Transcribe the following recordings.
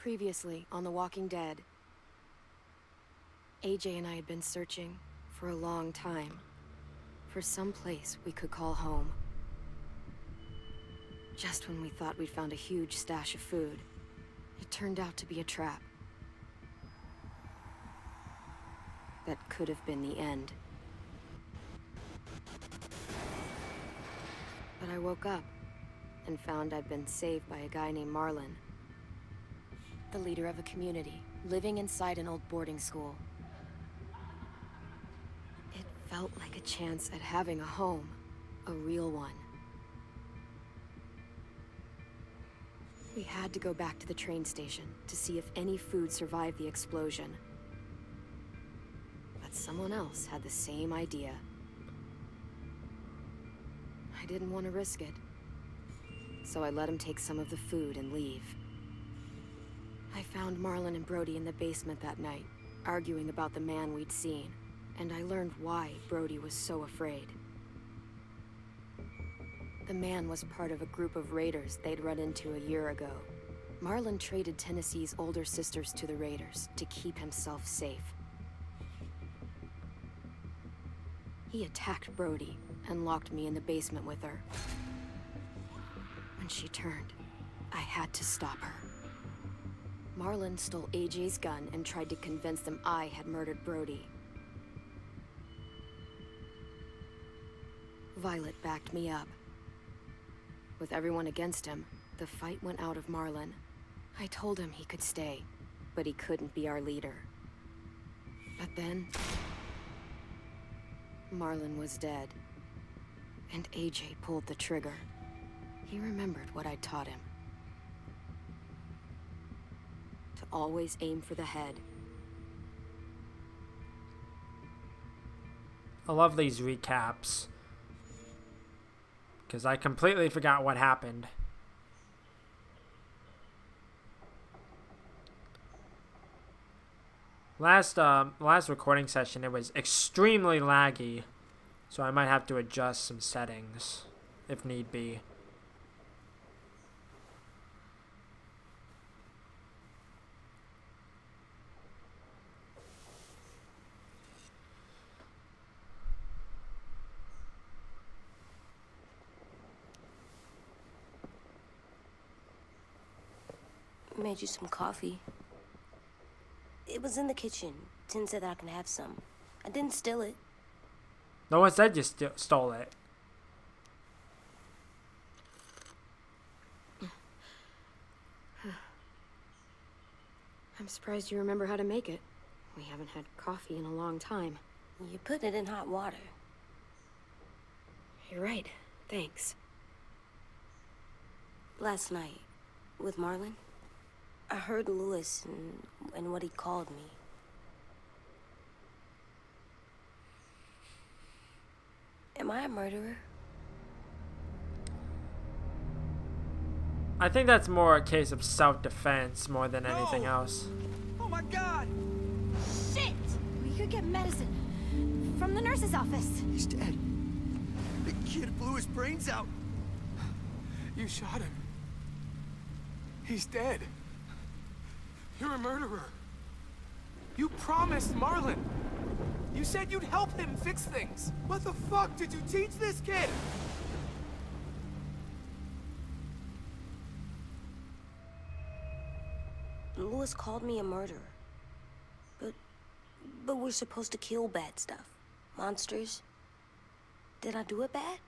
Previously on The Walking Dead, AJ and I had been searching for a long time for some place we could call home. Just when we thought we'd found a huge stash of food, it turned out to be a trap. That could have been the end. But I woke up and found I'd been saved by a guy named Marlon, the leader of a community, living inside an old boarding school. It felt like a chance at having a home, a real one. We had to go back to the train station to see if any food survived the explosion. But someone else had the same idea. I didn't want to risk it, so I let him take some of the food and leave. I found Marlon and Brody in the basement that night, arguing about the man we'd seen, and I learned why Brody was so afraid. The man was part of a group of raiders they'd run into a year ago. Marlon traded Tennessee's older sisters to the raiders to keep himself safe. He attacked Brody and locked me in the basement with her. When she turned, I had to stop her. Marlon stole AJ's gun and tried to convince them I had murdered Brody. Violet backed me up. With everyone against him, the fight went out of Marlon. I told him he could stay, but he couldn't be our leader. But then, Marlon was dead, and AJ pulled the trigger. He remembered what I taught him. To always aim for the head. I love these recaps, because I completely forgot what happened. Last recording session, it was extremely laggy, so I might have to adjust some settings if need be. Made you some coffee. It was in the kitchen. Tin said that I can have some. I didn't steal it. No one said you stole it. I'm surprised you remember how to make it. We haven't had coffee in a long time. You put it in hot water. You're right. Thanks. Last night, with Marlon, I heard Lewis and what he called me. Am I a murderer? I think that's more a case of self-defense more than anything else. Oh my God! Shit! We could get medicine from the nurse's office. He's dead. The kid blew his brains out. You shot him. He's dead. You're a murderer. You promised Marlon. You said you'd help him fix things. What the fuck did you teach this kid? Lewis called me a murderer. But we're supposed to kill bad stuff. Monsters. Did I do it bad?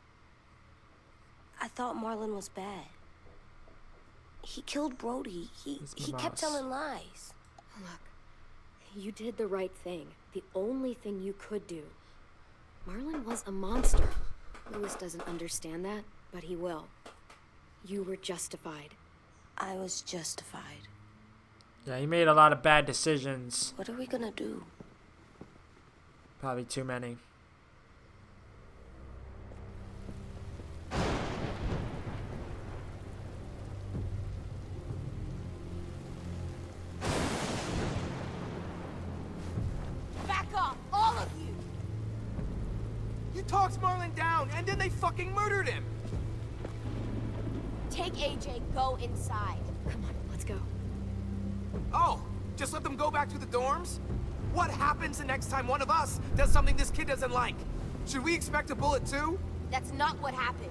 I thought Marlon was bad. He killed Brody. He kept telling lies. Look, you did the right thing. The only thing you could do. Marlon was a monster. Lewis doesn't understand that, but he will. You were justified. I was justified. Yeah, he made a lot of bad decisions. What are we gonna do? Probably too many. Back off, all of you! You talked Marlon down, and then they fucking murdered him. Take AJ, go inside. Come on, let's go. Just let them go back to the dorms? What happens the next time one of us does something this kid doesn't like? Should we expect a bullet too? That's not what happened.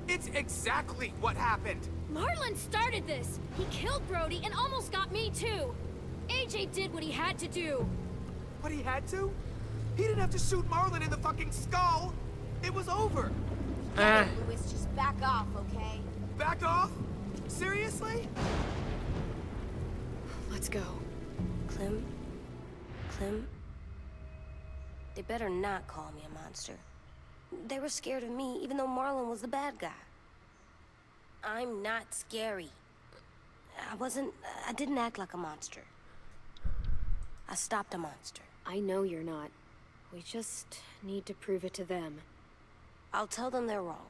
It's exactly what happened. Marlon started this. He killed Brody and almost got me too. AJ did what he had to do. But he had to? He didn't have to shoot Marlon in the fucking skull. It was over. Louis, just back off, okay? Back off? Seriously? Let's go. Clem? Clem? They better not call me a monster. They were scared of me, even though Marlon was the bad guy. I'm not scary. I didn't act like a monster. I stopped a monster. I know you're not. We just need to prove it to them. I'll tell them they're wrong.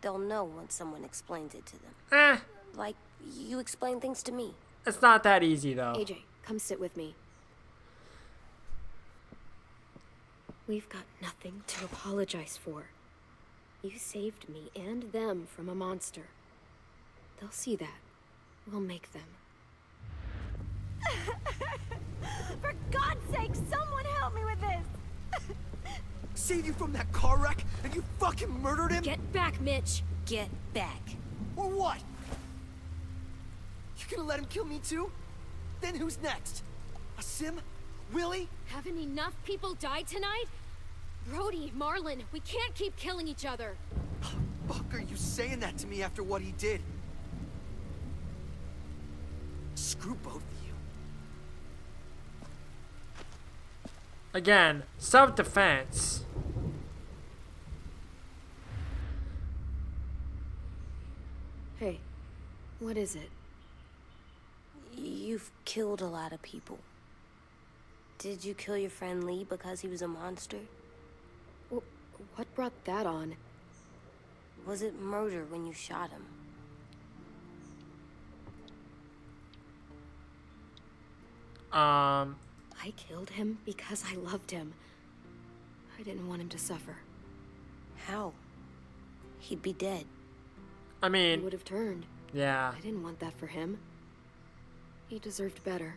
They'll know when someone explains it to them. Like you explain things to me. It's not that easy, though. AJ, come sit with me. We've got nothing to apologize for. You saved me and them from a monster. They'll see that. We'll make them. For God's sake, someone help me with this! Saved you from that car wreck and you fucking murdered him? Get back, Mitch! Get back. Or what? You gonna let him kill me too? Then who's next? A Sim? Willie? Haven't enough people died tonight? Brody, Marlon, we can't keep killing each other. Fuck are you saying that to me after what he did? Screw both of you. Again, self-defense. Hey, what is it? You've killed a lot of people. Did you kill your friend Lee because he was a monster? What brought that on? Was it murder when you shot him? I killed him because I loved him. I didn't want him to suffer. How? He'd be dead. I He mean, would have turned. yeah. I didn't want that for him. He deserved better.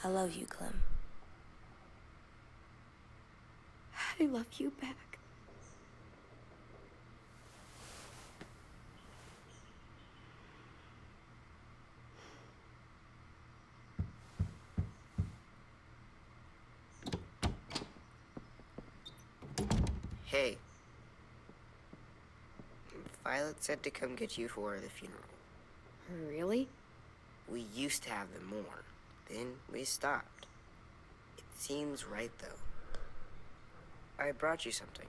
I love you, Clem. I love you back. Hey. Violet said to come get you for the funeral. Really? We used to have them more. Then we stopped. It seems right, though. I brought you something.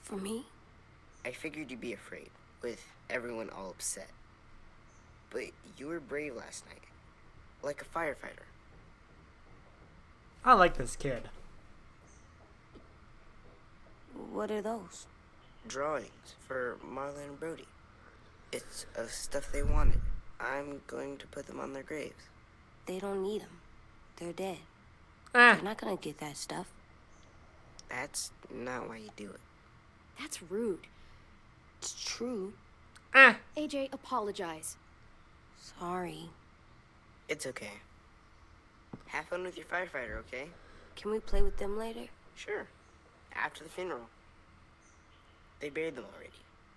For me? I figured you'd be afraid, with everyone all upset. But you were brave last night. Like a firefighter. I like this kid. What are those? Drawings for Marlon and Brody. It's stuff they wanted. I'm going to put them on their graves. They don't need them. They're dead. Eh. They're not gonna get that stuff. That's not why you do it. That's rude. It's true. Eh. AJ, apologize. Sorry. It's okay. Have fun with your firefighter, okay? Can we play with them later? Sure. After the funeral. They buried them already.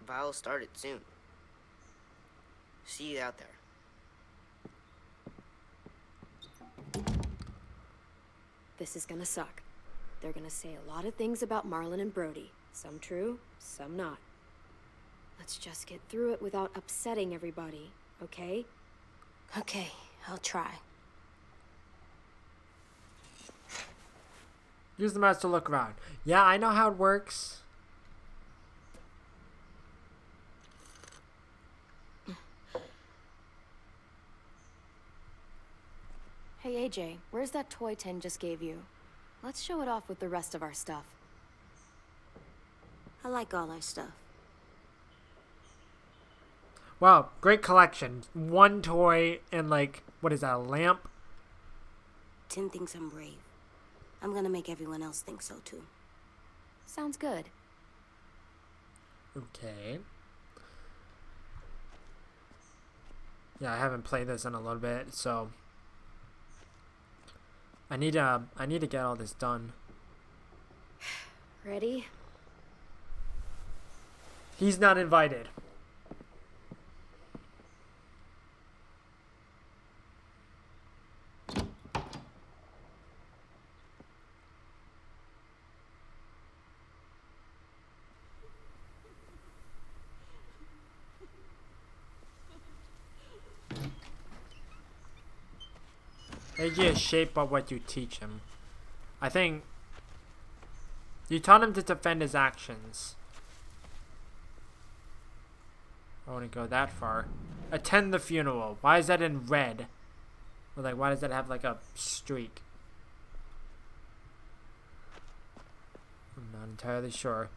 Vile started soon. See you out there. This is gonna suck. They're gonna say a lot of things about Marlon and Brody. Some true, some not. Let's just get through it without upsetting everybody, okay? Okay, I'll try. Use the mouse to look around. Yeah, I know how it works. Hey AJ, where's that toy Tin just gave you? Let's show it off with the rest of our stuff. I like all our stuff. Wow, great collection. One toy and like, what is that, a lamp? Tin thinks I'm brave. I'm gonna make everyone else think so too. Sounds good. Okay. Yeah, I haven't played this in a little bit, so I need to get all this done. Ready? He's not invited. AJ is shaped by what you teach him. I think you taught him to defend his actions. I wouldn't go that far. Attend the funeral. Why is that in red? Or like, why does that have like a streak? I'm not entirely sure.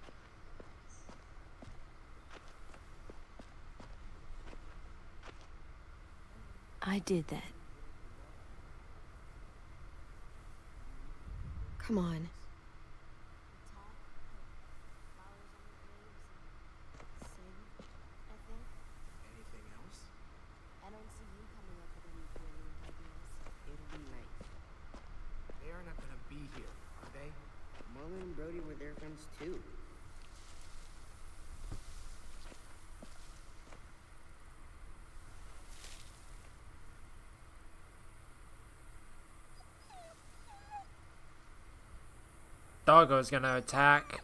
I did that. Come on. Anything else? I don't see you coming up with any brilliant ideas. It'll be nice. They are not gonna be here, are they? Marlon and Brody were their friends too. Doggo's gonna attack.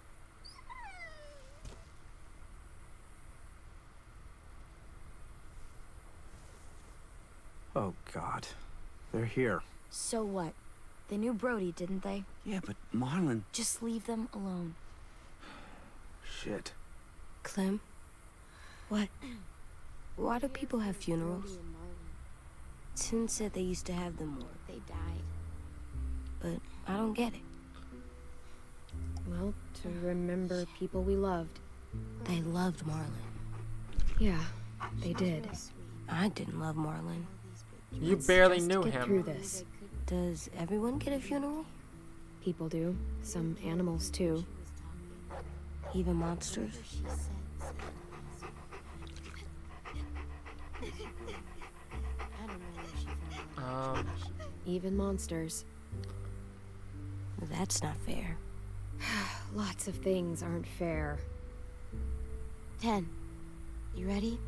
Oh, God. They're here. So what? They knew Brody, didn't they? Yeah, but Marlon... Just leave them alone. Shit. Clem? What? Why do people have funerals? Toon said they used to have them more. They died. But I don't get it. Well, to remember people we loved. They loved Marlon. Yeah, they did. I didn't love Marlon. You barely Just knew get him. through this. Does everyone get a funeral? People do. Some animals too. Even monsters? Even monsters. That's not fair. Lots of things aren't fair. 10. You ready?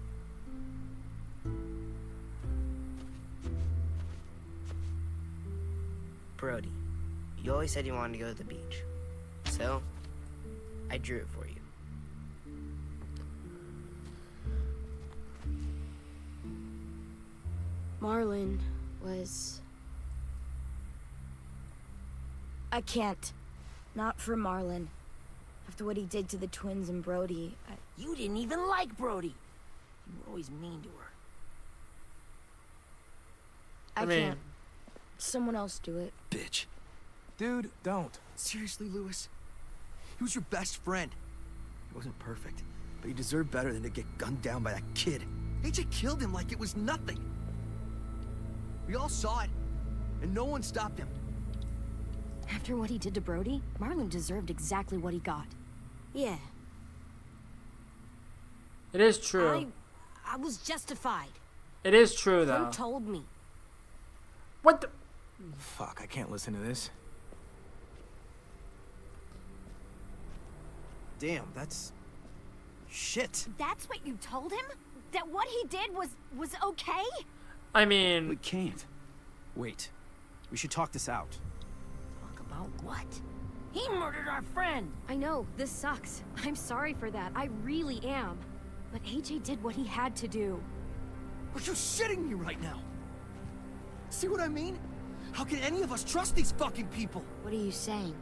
Brody, you always said you wanted to go to the beach. So, I drew it for you. Marlon was... I can't. Not for Marlon. After what he did to the twins and Brody, You didn't even like Brody. You were always mean to her. I mean- can't. Someone else do it. Bitch. Dude, don't. Seriously, Lewis? He was your best friend. He wasn't perfect, but he deserved better than to get gunned down by that kid. AJ killed him like it was nothing. We all saw it, and no one stopped him. After what he did to Brody, Marlon deserved exactly what he got. Yeah. It is true. I was justified. It is true, though. Clem told me. What the? Fuck, I can't listen to this. Damn, that's... shit. That's what you told him? That what he did was okay? I We mean, can't. Wait. We should talk this out. Talk about what? He murdered our friend! I know, this sucks. I'm sorry for that. I really am. But AJ did what he had to do. Are you shitting me right now? See what I mean? How can any of us trust these fucking people? What are you saying?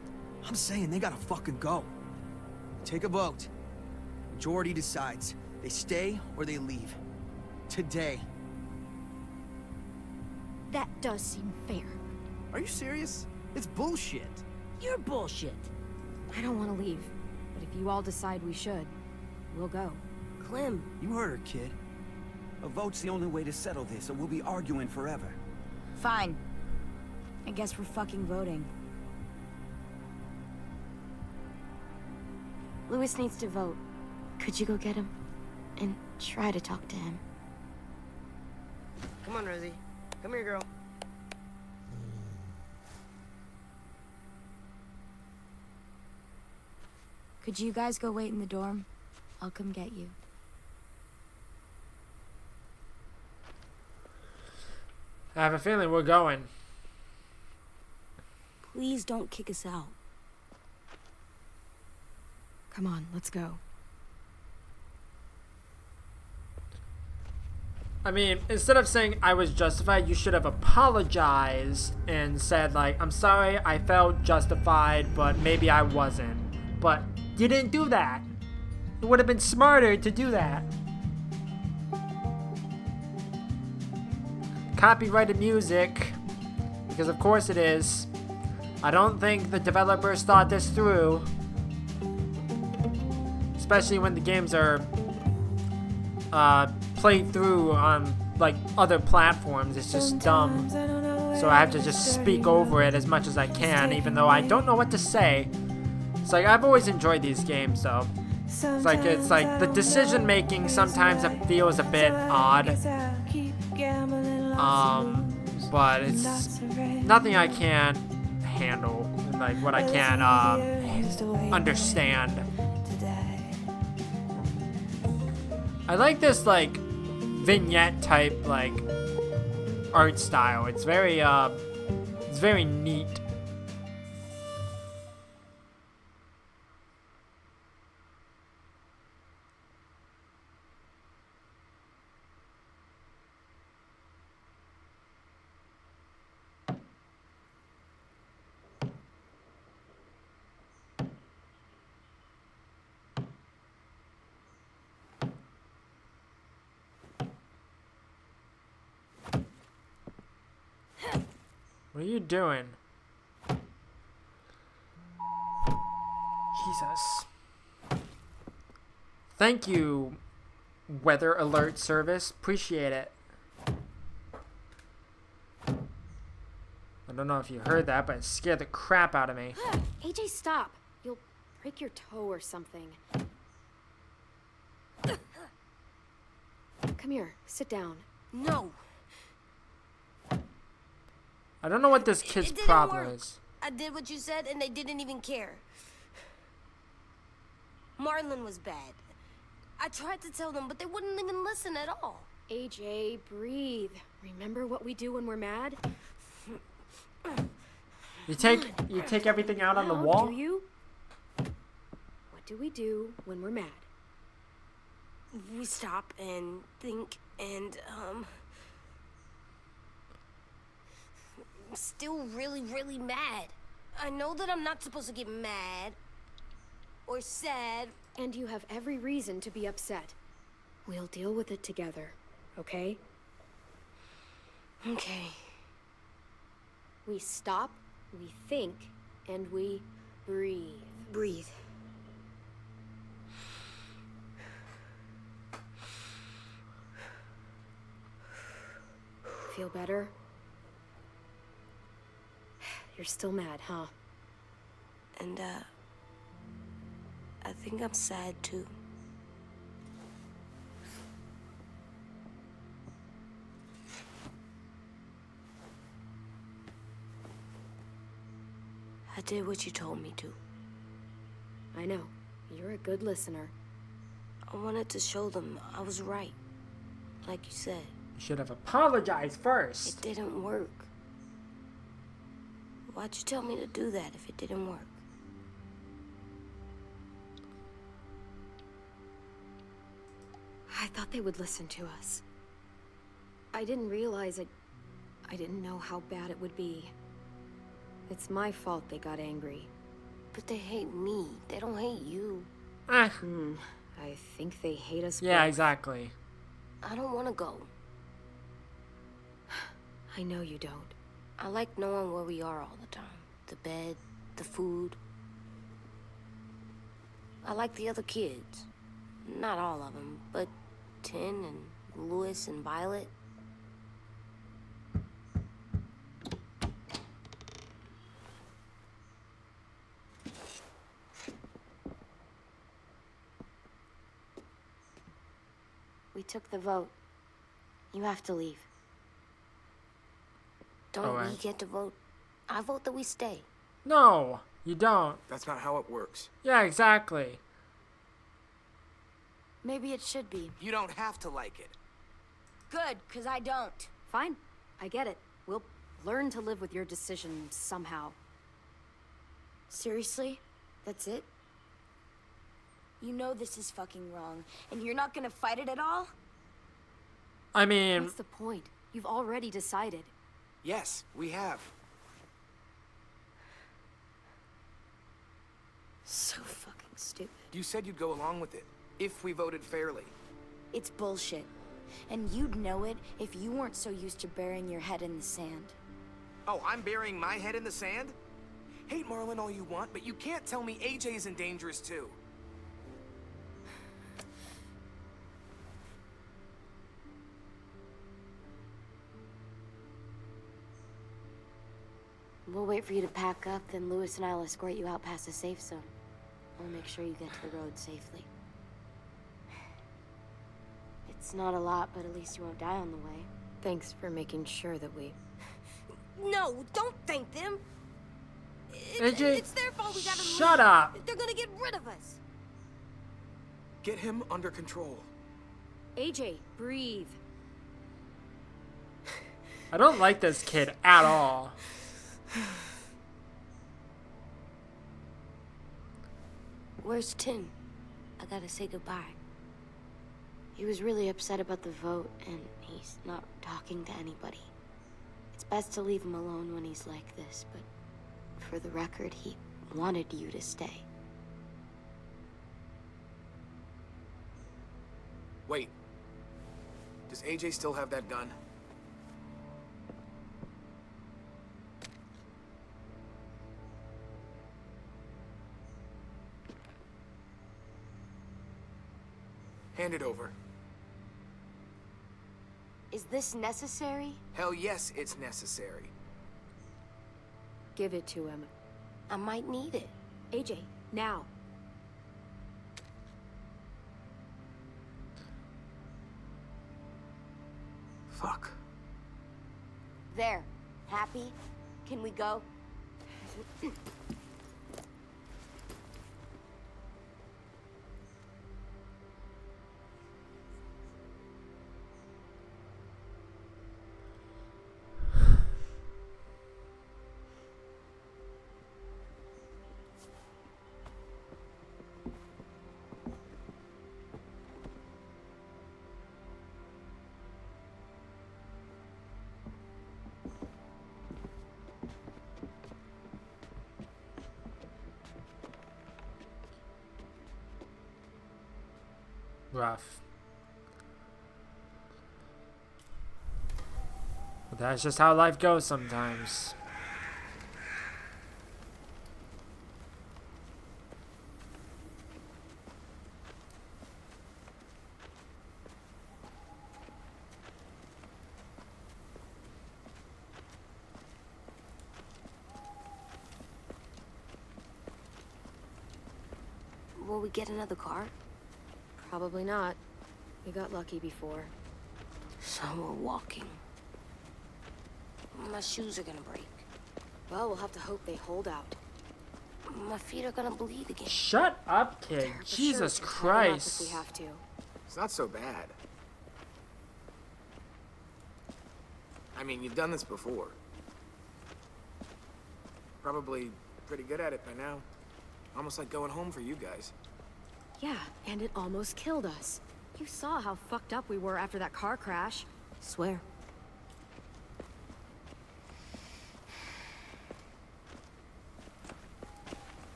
I'm saying they gotta fucking go. Take a vote. Majority decides. They stay or they leave. Today. That does seem fair. Are you serious? It's bullshit. You're bullshit. I don't want to leave. But if you all decide we should, we'll go. Clem, You heard her, kid. A vote's the only way to settle this, or we'll be arguing forever. fine. I guess we're fucking voting. Lewis needs to vote. Could you go get him? And try to talk to him. Come on, Rosie. Come here, girl. Could you guys go wait in the dorm? I'll come get you. I have a feeling we're going. Please don't kick us out. Come on, let's go. I mean, instead of saying I was justified, you should have apologized and said, like, I'm sorry, I felt justified, but maybe I wasn't. But you didn't do that. It would have been smarter to do that. Copyrighted music, because of course it is. I don't think the developers thought this through. Especially when the games are played through on like other platforms. It's just dumb. So I have to just speak over it as much as I can, even though I don't know what to say. It's like I've always enjoyed these games, though. It's like the decision making sometimes it feels a bit odd. But it's nothing I can't handle, like what I can't understand. I like this like vignette type like art style. It's very neat. What are you doing? Jesus. Thank you, Weather Alert Service. Appreciate it. I don't know if you heard that, but it scared the crap out of me. AJ, stop. You'll break your toe or something. Come here, sit down. No. I don't know what this kid's It didn't problem work. is. I did what you said, and they didn't even care. Marlon was bad. I tried to tell them, but they wouldn't even listen at all. AJ, breathe. Remember what we do when we're mad? You take everything out on the Now, wall? Do you? What do we do when we're mad? We stop and think and, I'm still really, really mad. I know that I'm not supposed to get mad or sad. And you have every reason to be upset. We'll deal with it together, okay? Okay. We stop, we think, and we breathe. Breathe. Feel better? You're still mad, huh? And, I think I'm sad too. I did what you told me to. I know. You're a good listener. I wanted to show them I was right. Like you said. You should have apologized first. It didn't work. Why'd you tell me to do that if it didn't work? I thought they would listen to us. I didn't realize it. I didn't know how bad it would be. It's my fault they got angry. But they hate me. They don't hate you. Eh. I think they hate us Yeah, both. exactly. I don't want to go. I know you don't. I like knowing where we are all the time. The bed, the food. I like the other kids. Not all of them, but Tin and Louis and Violet. We took the vote. You have to leave. Don't Alright. we get to vote? I vote that we stay. No, you don't. That's not how it works. Yeah, exactly. Maybe it should be. You don't have to like it. Good, because I don't. Fine. I get it. We'll learn to live with your decision somehow. Seriously? That's it? You know this is fucking wrong, and you're not gonna fight it at all? I mean, What's the point? You've already decided. Yes, we have. So fucking stupid. You said you'd go along with it, if we voted fairly. It's bullshit. And you'd know it if you weren't so used to burying your head in the sand. Oh, I'm burying my head in the sand? Hate Marlon all you want, but you can't tell me AJ isn't dangerous too. We'll wait for you to pack up, then Lewis and I'll escort you out past the safe zone. We'll make sure you get to the road safely. It's not a lot, but at least you won't die on the way. Thanks for making sure that we... No, don't thank them. AJ, It's their fault we gotta leave. shut up. They're gonna get rid of us. Get him under control. AJ, breathe. I don't like this kid at all. Where's Tim? I gotta say goodbye. He was really upset about the vote, and he's not talking to anybody. It's best to leave him alone when he's like this, but for the record, he wanted you to stay. Wait. Does AJ still have that gun? Hand it over. Is this necessary? Hell yes, it's necessary. Give it to him. I might need it. AJ, now. Fuck. There. Happy? Can we go? Rough. But that's just how life goes sometimes. Will we get another car? Probably not. We got lucky before. So we're walking. My shoes are gonna break. Well, we'll have to hope they hold out. My feet are gonna bleed again. Shut up, kid. For sure, Jesus we'll climb up Christ. If we have to. It's not so bad. I mean, you've done this before. Probably pretty good at it by now. Almost like going home for you guys. Yeah, and it almost killed us. You saw how fucked up we were after that car crash. Swear.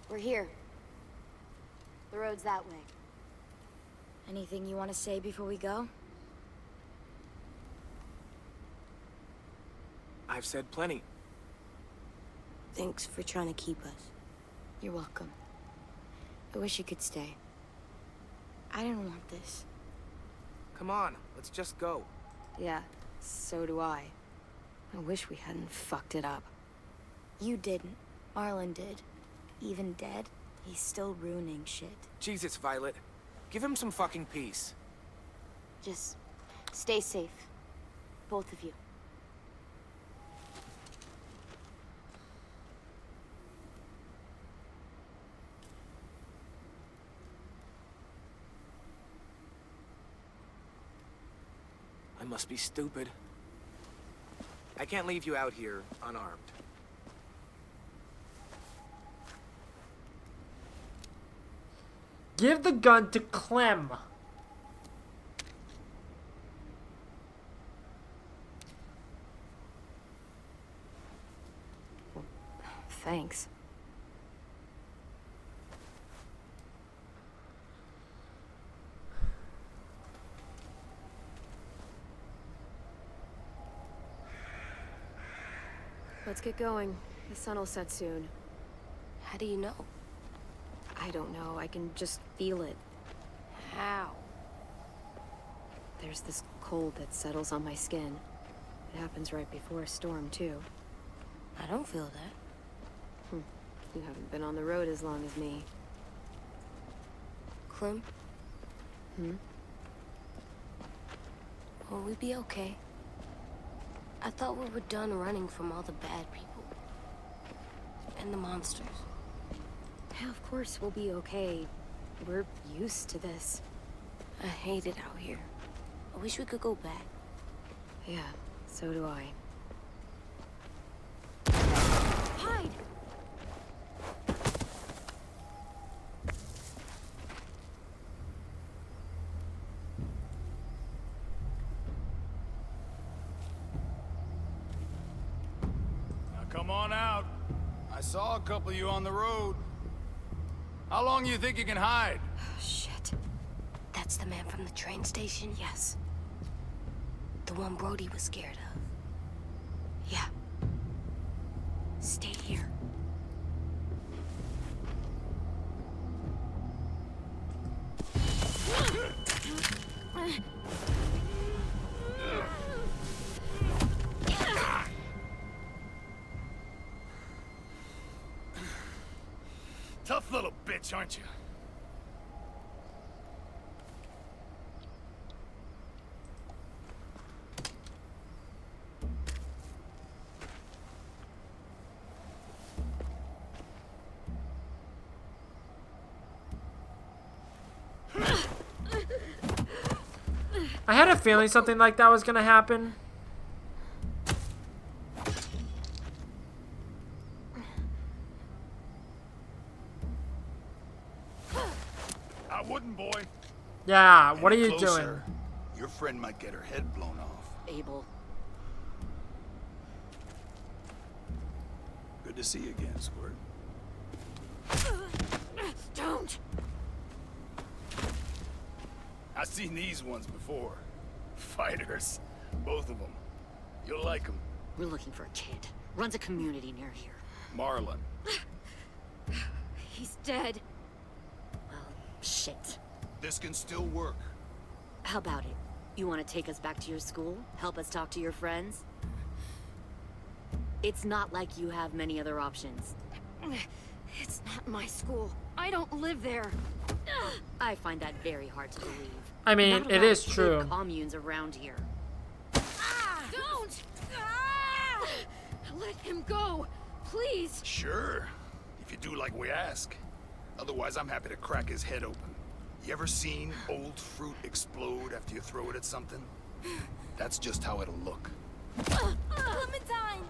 We're here. The road's that way. Anything you want to say before we go? I've said plenty. Thanks for trying to keep us. You're welcome. I wish you could stay. I didn't want this. Come on, let's just go. Yeah, so do I. I wish we hadn't fucked it up. You didn't. Marlon did. Even dead, he's still ruining shit. Jesus, Violet. Give him some fucking peace. Just stay safe. Both of you. must be stupid. I can't leave you out here unarmed. Give the gun to Clem. Thanks. Let's get going. The sun will set soon. How do you know? I don't know. I can just feel it. How? There's this cold that settles on my skin. It happens right before a storm, too. I don't feel that. You haven't been on the road as long as me. Clem? Will we be okay? I thought we were done running from all the bad people. And the monsters. Yeah, of course we'll be okay. We're used to this. I hate it out here. I wish we could go back. Yeah, so do I. Hide! Come on out. I saw a couple of you on the road. How long you think you can hide? Shit. That's the man from the train station? Yes. The one Brody was scared of. Yeah. Stay here. Tough little bitch, aren't you? I had a feeling something like that was gonna happen. I wouldn't, boy. Yeah, what are you doing? Closer. Your friend might get her head blown off. Abel. Good to see you again, Squirt. Don't! I've seen these ones before. Fighters. Both of them. You'll like them. We're looking for a kid. Runs a community near here. Marlon. He's dead. Well, shit. This can still work. How about it? You want to take us back to your school? Help us talk to your friends? It's not like you have many other options. It's not my school. I don't live there. I find that very hard to believe. I mean, Not it around is big true. communes around here. Don't! Let him go, please. Sure. If you do like we ask. Otherwise, I'm happy to crack his head open. You ever seen old fruit explode after you throw it at something? That's just how it'll look. Clementine!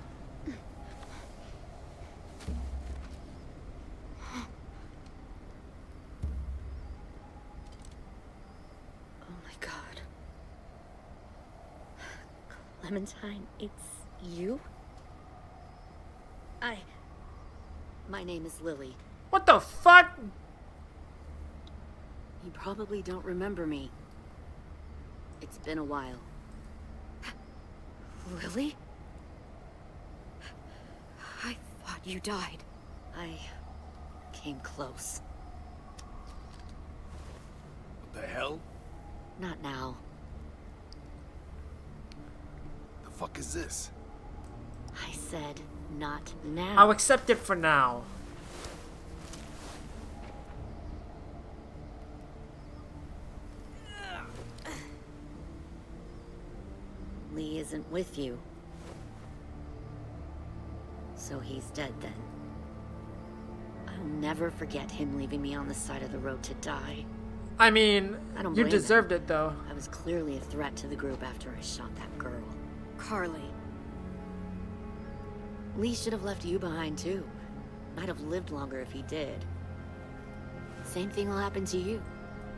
Oh my god. Clementine, it's you? My name is Lily. What the fuck? You probably don't remember me. It's been a while. Lily? I thought you died. I came close. What the hell? Not now. The fuck is this? I said not now. I'll accept it for now. Lee isn't with you. So he's dead then. I'll never forget him leaving me on the side of the road to die. I mean, I don't you blame deserved him. it though. I was clearly a threat to the group after I shot that girl. Carly. Lee should have left you behind too. Might have lived longer if he did. Same thing will happen to you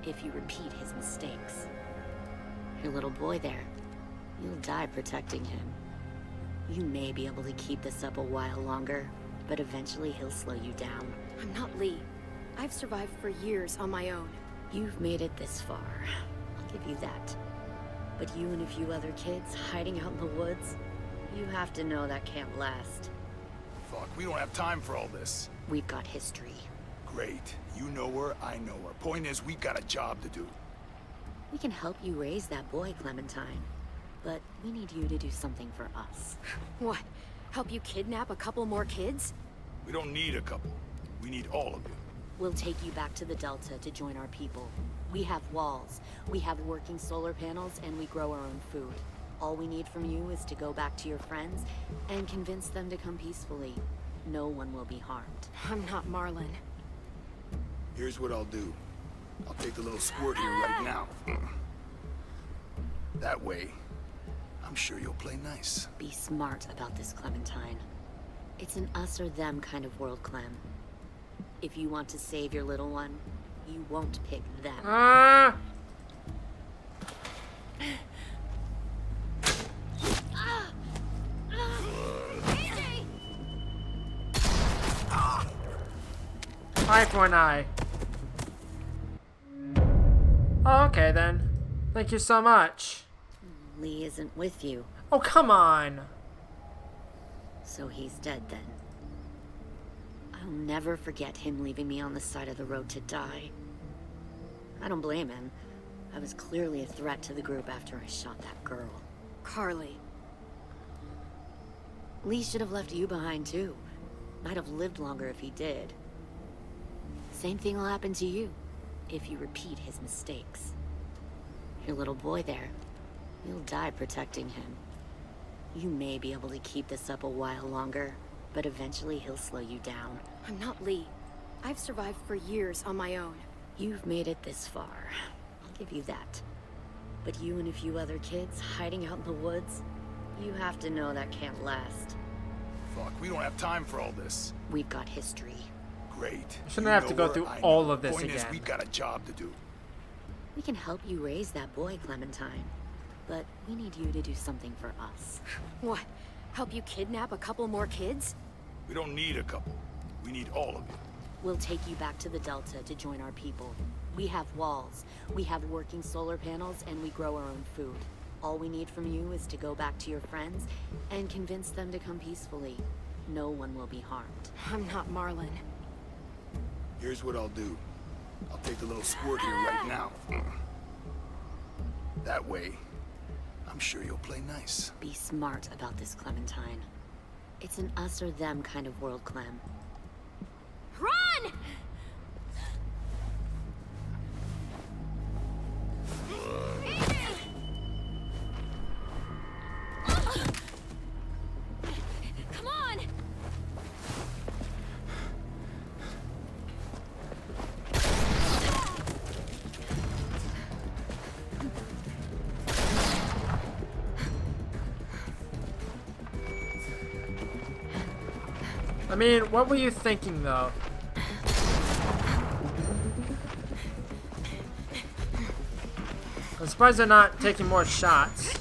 if you repeat his mistakes. Your little boy there, you'll die protecting him. You may be able to keep this up a while longer, but eventually he'll slow you down. I'm not Lee. I've survived for years on my own. You've made it this far. I'll give you that. But you and a few other kids hiding out in the woods, you have to know that can't last. Fuck, we don't have time for all this. We've got history. Great. You know her, I know her. Point is, we've got a job to do. We can help you raise that boy, Clementine. But we need you to do something for us. What? Help you kidnap a couple more kids? We don't need a couple. We need all of you. We'll take you back to the Delta to join our people. We have walls, we have working solar panels, and we grow our own food. All we need from you is to go back to your friends and convince them to come peacefully. No one will be harmed. I'm not Marlon. Here's what I'll do. I'll take the little squirt here right now. That way, I'm sure you'll play nice. Be smart about this, Clementine. It's an us or them kind of world, Clem. If you want to save your little one, you won't pick them. Eye for an eye. Oh, okay then. Thank you so much. Lee isn't with you, Oh, come on. so he's dead then. I'll never forget him leaving me on the side of the road to die. I don't blame him. I was clearly a threat to the group after I shot that girl. Carly. Lee should have left you behind too. Might have lived longer if he did. Same thing will happen to you if you repeat his mistakes. Your little boy there, you'll die protecting him. You may be able to keep this up a while longer, but eventually he'll slow you down. I'm not Lee. I've survived for years on my own. You've made it this far. I'll give you that. But you and a few other kids hiding out in the woods, you have to know that can't last. Fuck, we don't have time for all this. We've got history. Great. Shouldn't have to go through all of this Point is, again. we've got a job to do. We can help you raise that boy, Clementine. But we need you to do something for us. What? Help you kidnap a couple more kids? We don't need a couple. We need all of you. We'll take you back to the Delta to join our people. We have walls, we have working solar panels, and we grow our own food. All we need from you is to go back to your friends and convince them to come peacefully. No one will be harmed. I'm not Marlon. Here's what I'll do. I'll take the little squirt here right now. That way, I'm sure you'll play nice. Be smart about this, Clementine. It's an us or them kind of world, Clem. Run! Come on! I mean, what were you thinking though? I'm surprised they're not taking more shots.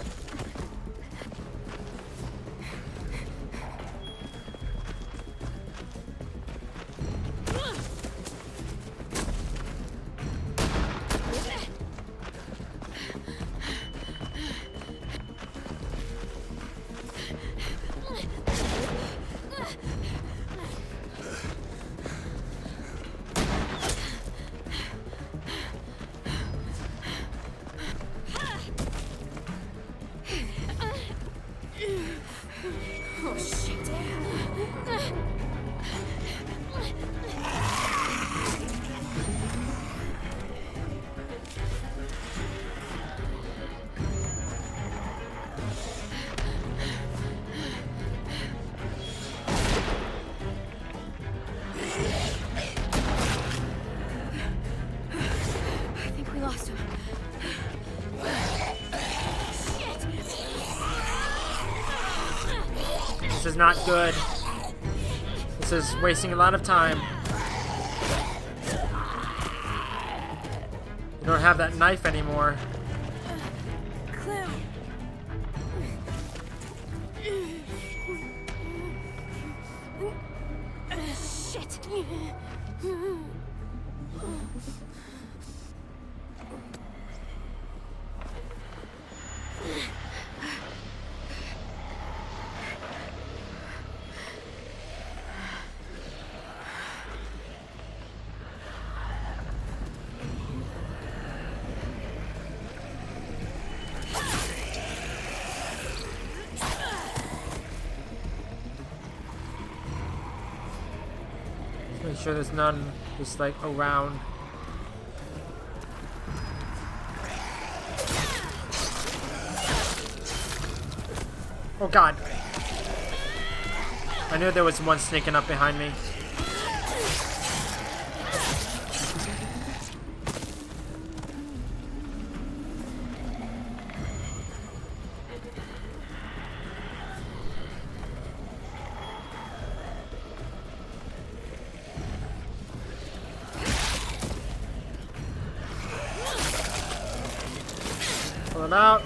Oh, shit. I think This is not good. This is wasting a lot of time. You don't have that knife anymore. Clem. Shit. Make sure there's none just like around. Oh god. I knew there was one sneaking up behind me. Pull it out.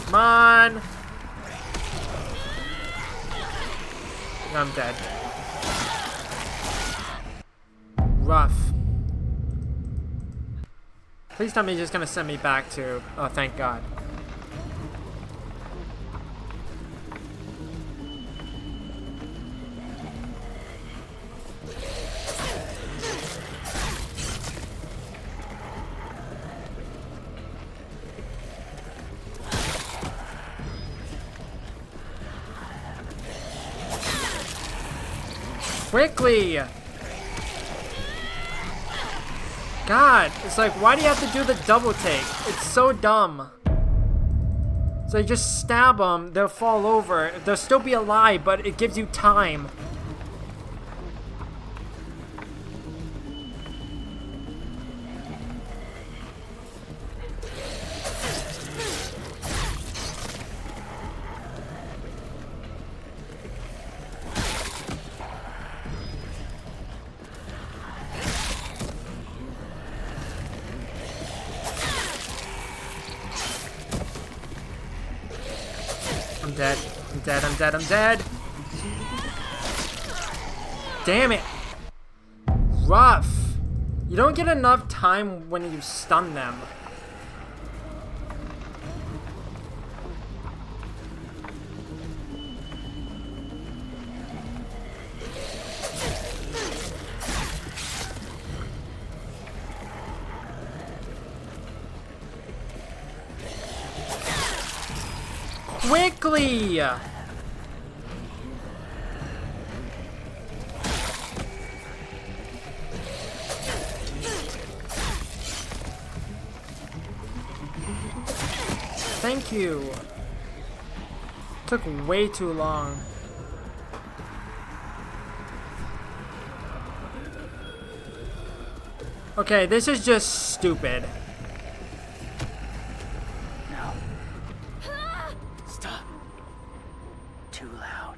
Come on. I'm dead. Rough. Please tell me you're just gonna send me back to... Oh, thank God. Quickly! God, it's like, why do you have to do the double take? It's so dumb. So you just stab them, they'll fall over. They'll still be alive, but it gives you time. I'm dead. I'm dead. I'm dead. I'm dead. Damn it. Rough. You don't get enough time when you stun them. Quickly! Thank you. Took way too long. Okay, this is just stupid. Too loud.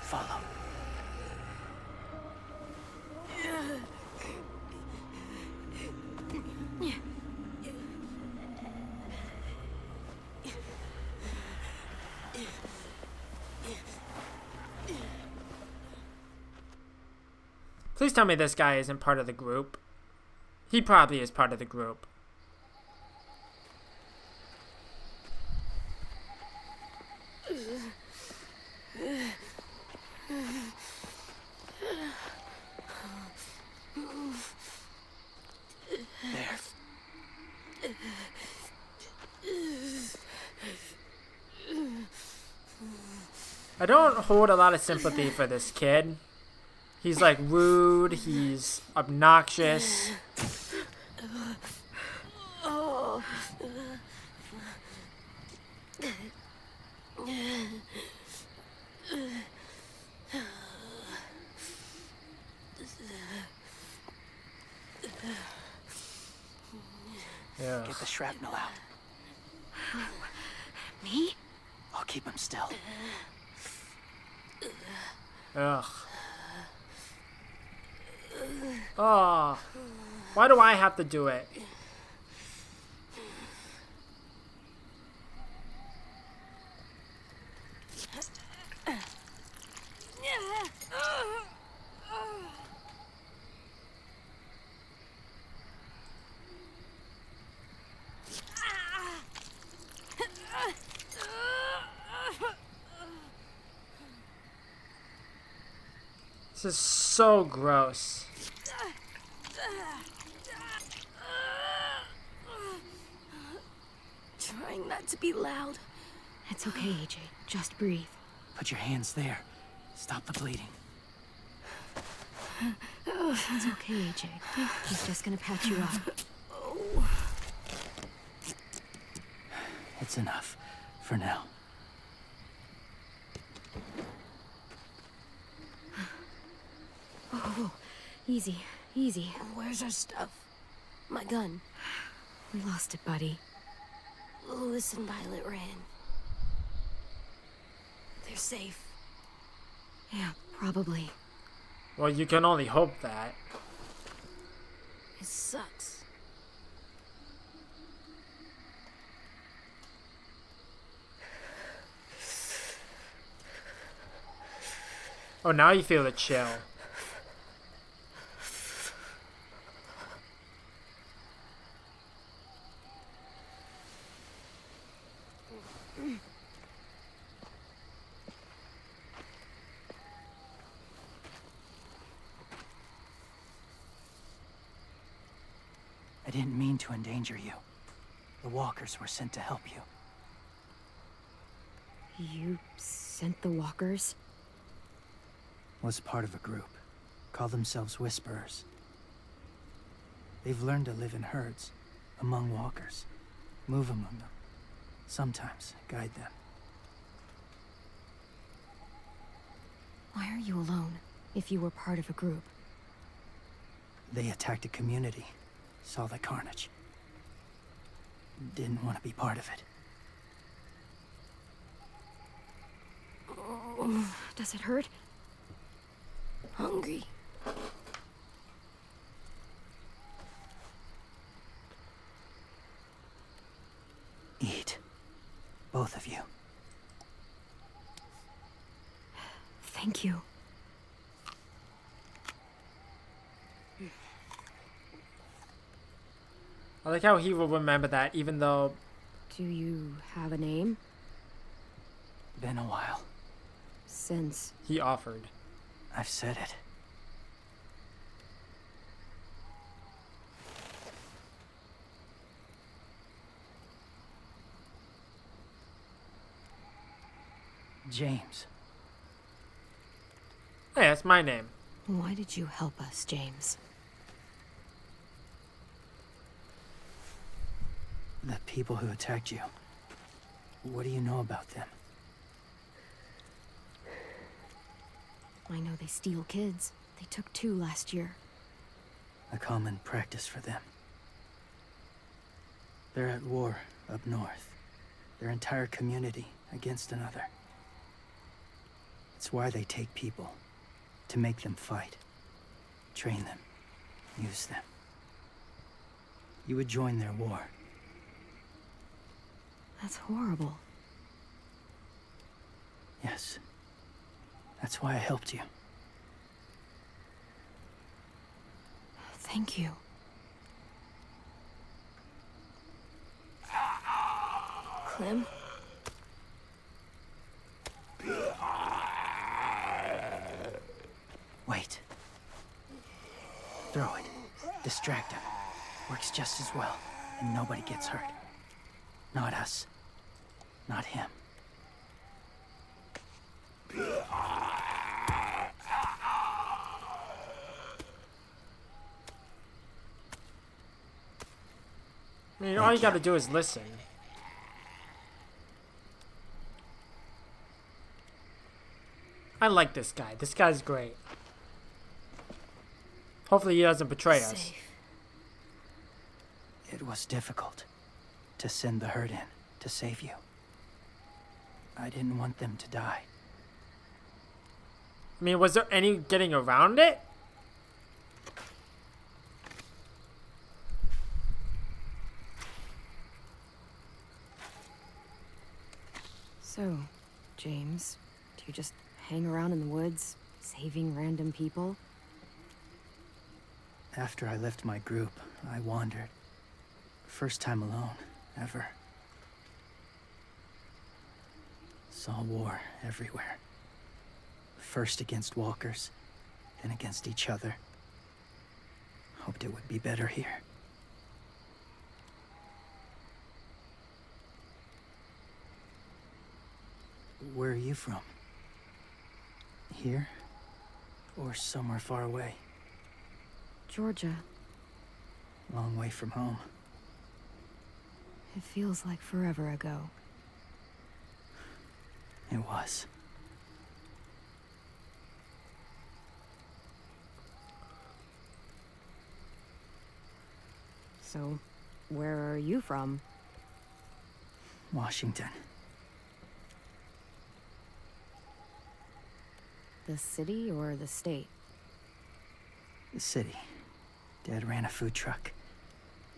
Follow. Please tell me this guy isn't part of the group. He probably is part of the group. There. I don't hold a lot of sympathy for this kid. He's like rude, he's obnoxious. Yeah. Get the shrapnel out. Me? I'll keep him still. Ugh. Oh. Why do I have to do it? This is so gross. Trying not to be loud. It's okay, AJ. Just breathe. Put your hands there. Stop the bleeding. It's okay, AJ. He's just gonna patch you up. It's enough. For now. Whoa. Easy, easy. Where's our stuff? My gun. We lost it, buddy. Louis and Violet ran. They're safe. Yeah, probably. Well, you can only hope that. It sucks. Oh, now you feel the chill. I didn't mean to endanger you. The walkers were sent to help you. You sent the walkers? Was part of a group. Call themselves Whisperers. They've learned to live in herds, among walkers. Move among them. Sometimes guide them. Why are you alone, if you were part of a group? They attacked a community. Saw the carnage. Didn't want to be part of it. Does it hurt? Hungry. Eat. Both of you. Thank you. I like how he will remember that, even though... Do you have a name? Been a while. Since... He offered. I've said it. James. Hey, that's my name. Why did you help us, James? The people who attacked you. What do you know about them? I know they steal kids. They took 2 last year. A common practice for them. They're at war up north. Their entire community against another. It's why they take people. To make them fight. Train them. Use them. You would join their war. That's horrible. Yes. That's why I helped you. Thank you. Clem? distract him. Works just as well, and nobody gets hurt. Not us. Not him. I mean, all you gotta do is listen. I like this guy. This guy's great. Hopefully he doesn't betray us. It was difficult to send the herd in to save you. I didn't want them to die. I mean, was there any getting around it? So, James, do you just hang around in the woods, saving random people? After I left my group, I wandered. First time alone, ever. Saw war everywhere. First against walkers, then against each other. Hoped it would be better here. Where are you from? Here? Or somewhere far away? Georgia. Long way from home. It feels like forever ago. It was. So, where are you from? Washington. The city or the state? The city. Dad ran a food truck.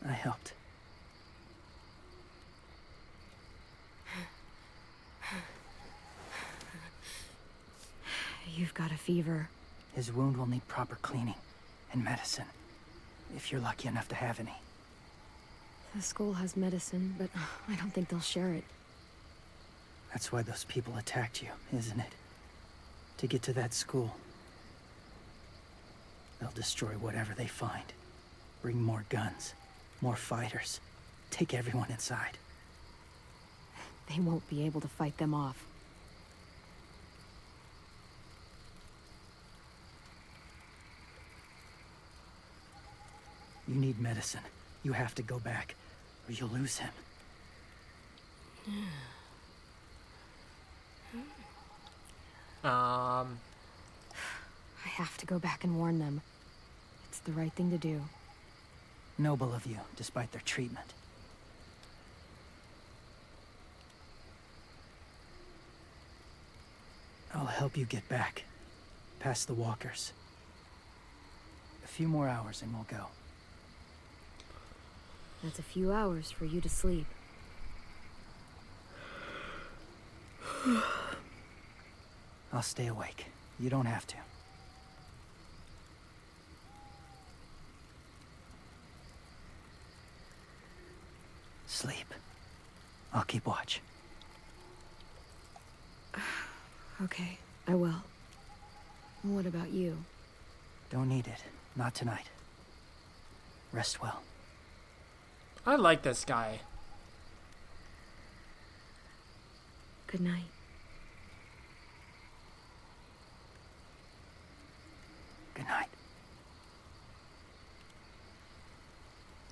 I helped. You've got a fever. His wound will need proper cleaning and medicine, if you're lucky enough to have any. The school has medicine, but I don't think they'll share it. That's why those people attacked you, isn't it? To get to that school. They'll destroy whatever they find. Bring more guns, more fighters. Take everyone inside. They won't be able to fight them off. You need medicine. You have to go back, or you'll lose him. I have to go back and warn them. It's the right thing to do. Noble of you, despite their treatment. I'll help you get back, past the walkers. A few more hours and we'll go. That's a few hours for you to sleep. I'll stay awake. You don't have to. Sleep. I'll keep watch. Okay, I will. What about you? Don't need it. Not tonight. Rest well. I like this guy. Good night. Good night.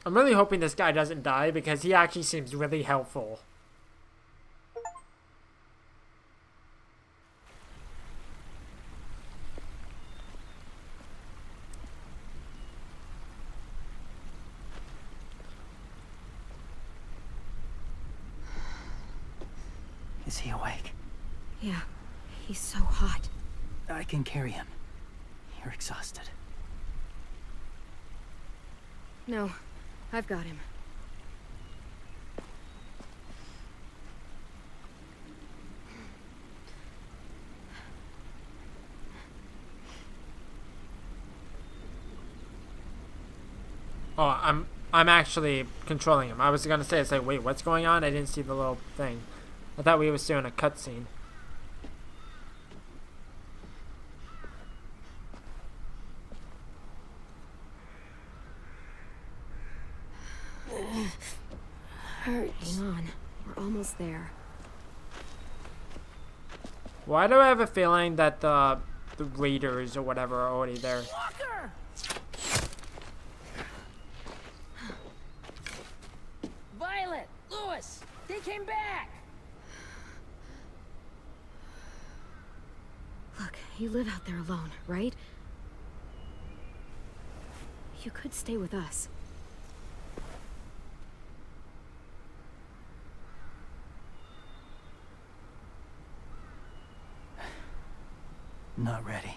I'm really hoping this guy doesn't die because he actually seems really helpful. Is he awake? Yeah, he's so hot. I can carry him. You're exhausted. No, I've got him. Oh, I'm actually controlling him. I was gonna say, it's like, wait, what's going on? I didn't see the little thing. I thought we was doing a cutscene. hurts. Hang on. We're almost there. Why do I have a feeling that the raiders or whatever are already there? Walker! Violet! Lewis! They came back! Look, you live out there alone, right? You could stay with us. Not ready.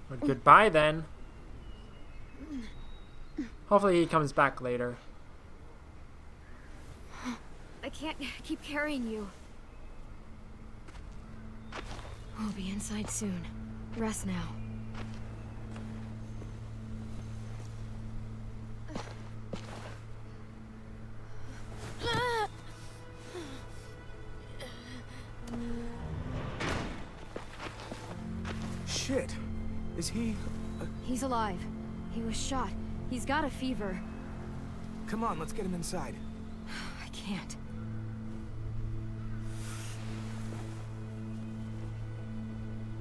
Well, goodbye then. Hopefully he comes back later. I can't keep carrying you. We'll be inside soon. Rest now. Shit. Is he... He's alive. He was shot. He's got a fever. Come on, let's get him inside. I can't.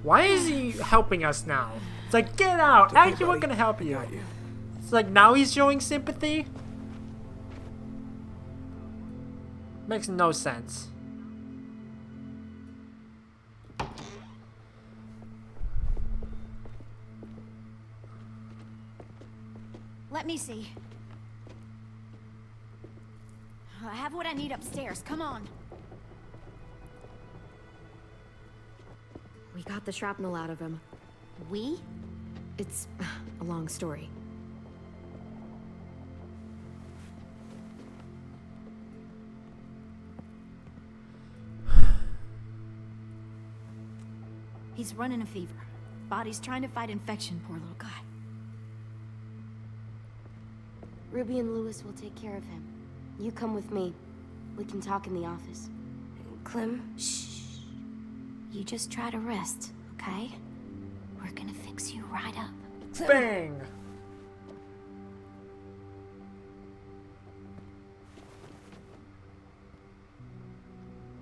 Why is he helping us now? It's like, get out! Okay, Actually, we're buddy. gonna help I you. got you. It's like, now he's showing sympathy? Makes no sense. Let me see. I have what I need upstairs. Come on. We got the shrapnel out of him. We? It's a long story. He's running a fever. Body's trying to fight infection, poor little guy. Ruby and Lewis will take care of him. You come with me. We can talk in the office. Clem, shh. You just try to rest, okay? We're gonna fix you right up. Clem. Bang!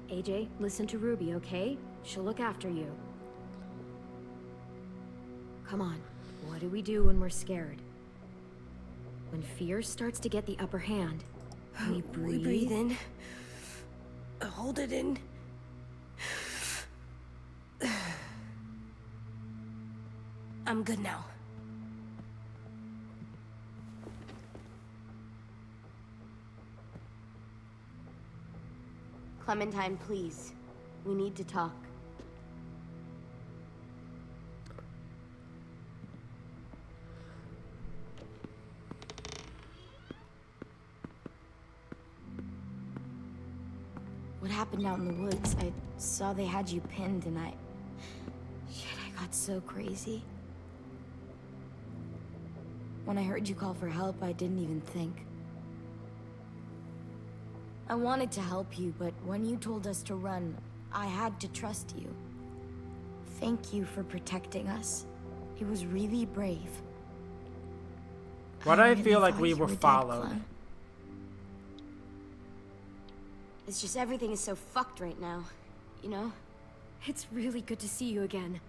AJ, listen to Ruby, okay? She'll look after you. Come on. What do we do when we're scared? When fear starts to get the upper hand, we breathe. We breathe in. Hold it in. I'm good now. Clementine, please. We need to talk. What happened out in the woods? I saw they had you pinned and Shit, I got so crazy. when I heard you call for help, I didn't even think. I wanted to help you, but when you told us to run, I had to trust you. Thank you for protecting us. It was really brave. Why do I really feel like thought we you were dead, followed? Clem. It's just everything is so fucked right now, you know? It's really good to see you again.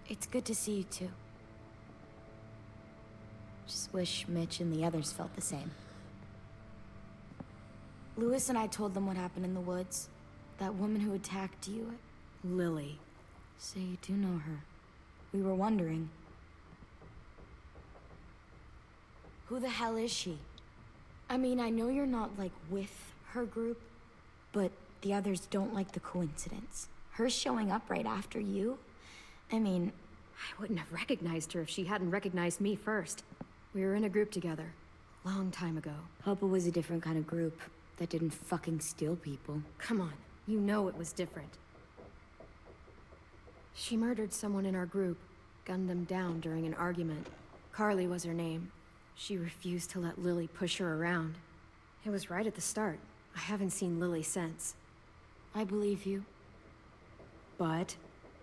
It's good to see you too. Just wish Mitch and the others felt the same. Lewis and I told them what happened in the woods. That woman who attacked you. Lily. So you do know her. We were wondering. Who the hell is she? I mean, I know you're not, like, with her group, but the others don't like the coincidence. Her showing up right after you? I mean... I wouldn't have recognized her if she hadn't recognized me first. We were in a group together. Long time ago. Hope it was a different kind of group that didn't fucking steal people. Come on, you know it was different. She murdered someone in our group, gunned them down during an argument. Carly was her name. She refused to let Lily push her around. It was right at the start. I haven't seen Lily since. I believe you. But?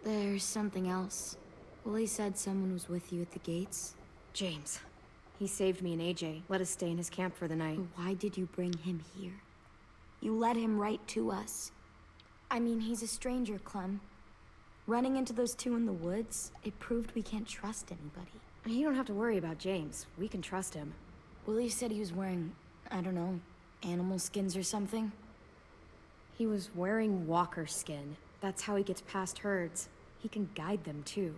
There's something else. Willie said someone was with you at the gates. James. He saved me and AJ, let us stay in his camp for the night. But why did you bring him here? You led him right to us. I mean, he's a stranger, Clem. Running into those two in the woods, it proved we can't trust anybody. You don't have to worry about James. We can trust him. Willie said he was wearing, I don't know, animal skins or something. He was wearing walker skin. That's how he gets past herds. He can guide them, too.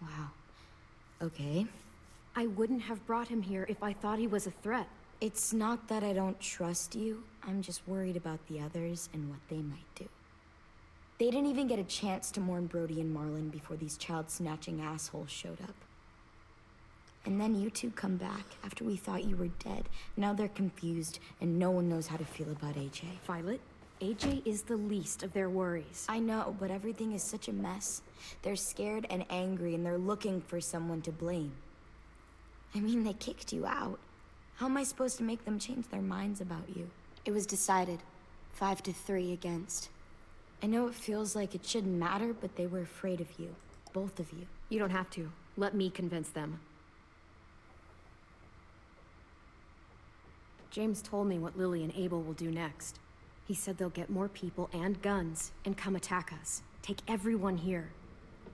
Wow. Okay. I wouldn't have brought him here if I thought he was a threat. It's not that I don't trust you. I'm just worried about the others and what they might do. They didn't even get a chance to mourn Brody and Marlon before these child-snatching assholes showed up. And then you two come back after we thought you were dead. Now they're confused, and no one knows how to feel about AJ. Violet, AJ is the least of their worries. I know, but everything is such a mess. They're scared and angry, and they're looking for someone to blame. I mean, they kicked you out. How am I supposed to make them change their minds about you? It was decided. 5-3 against. I know it feels like it shouldn't matter, but they were afraid of you. Both of you. You don't have to. Let me convince them. James told me what Lily and Abel will do next. He said they'll get more people and guns and come attack us. Take everyone here.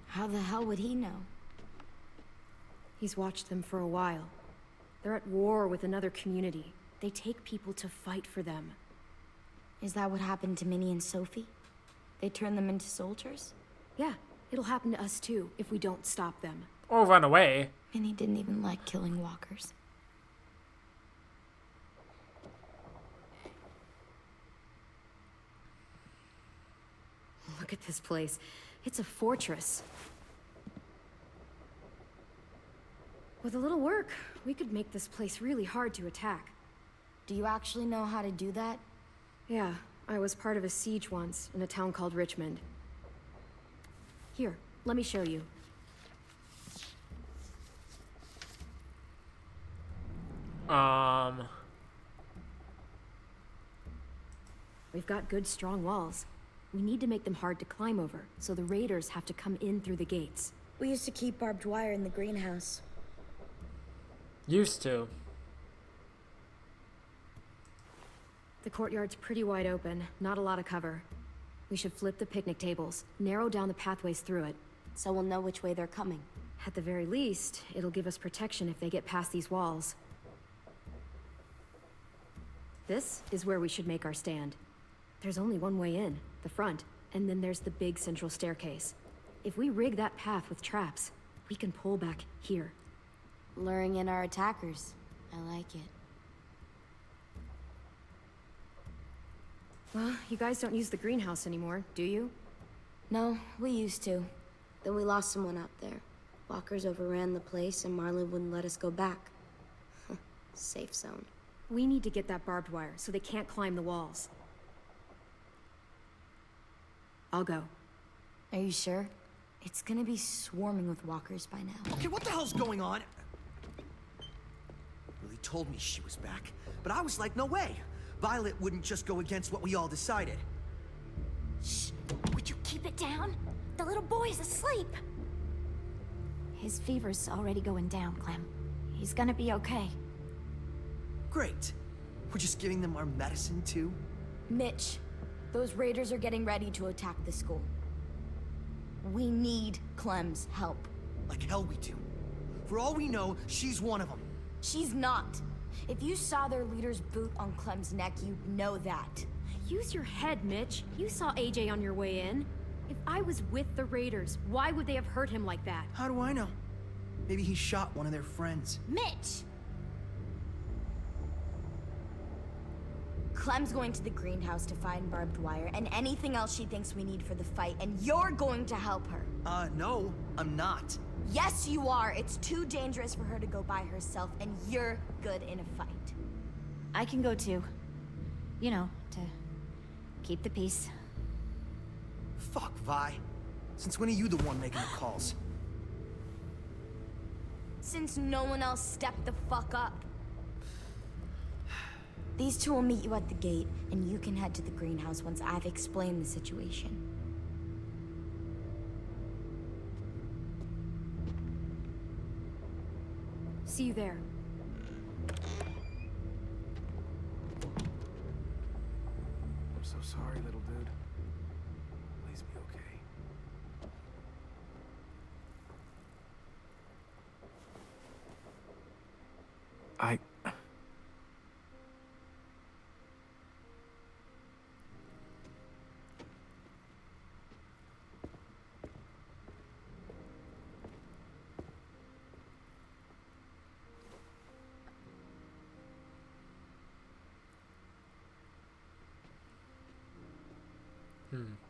How the hell would he know? He's watched them for a while. They're at war with another community. They take people to fight for them. Is that what happened to Minnie and Sophie? They turn them into soldiers? Yeah, it'll happen to us too if we don't stop them. Or run away. Minnie didn't even like killing walkers. Look at this place. It's a fortress. With a little work, we could make this place really hard to attack. Do you actually know how to do that? Yeah, I was part of a siege once in a town called Richmond. Here, let me show you. We've got good, strong walls. We need to make them hard to climb over, so the raiders have to come in through the gates. We used to keep barbed wire in the greenhouse. Used to. The courtyard's pretty wide open, not a lot of cover. We should flip the picnic tables, narrow down the pathways through it. So we'll know which way they're coming. At the very least, it'll give us protection if they get past these walls. This is where we should make our stand. There's only one way in, the front, and then there's the big central staircase. If we rig that path with traps, we can pull back here. Luring in our attackers. I like it. Well, you guys don't use the greenhouse anymore, do you? No, we used to. Then we lost someone out there. Walkers overran the place and Marlon wouldn't let us go back. Safe zone. We need to get that barbed wire so they can't climb the walls. I'll go. Are you sure? It's gonna be swarming with walkers by now. Okay, what the hell's going on? Lily told me she was back, but I was like, no way. Violet wouldn't just go against what we all decided. Shh! Would you keep it down? The little boy's asleep! His fever's already going down, Clem. He's gonna be okay. Great. We're just giving them our medicine, too? Mitch, those raiders are getting ready to attack the school. We need Clem's help. Like hell we do. For all we know, she's one of them. She's not. If you saw their leader's boot on Clem's neck, you'd know that. Use your head, Mitch. You saw AJ on your way in. If I was with the raiders, why would they have hurt him like that? How do I know? Maybe he shot one of their friends. Mitch! Clem's going to the greenhouse to find barbed wire and anything else she thinks we need for the fight, and you're going to help her. No, I'm not. Yes, you are. It's too dangerous for her to go by herself, and you're good in a fight. I can go too. You know, to keep the peace. Fuck, Vi. Since when are you the one making the calls? Since no one else stepped the fuck up. These two will meet you at the gate, and you can head to the greenhouse once I've explained the situation. See you there. I'm so sorry, little dude. Please be okay. I... Hmm.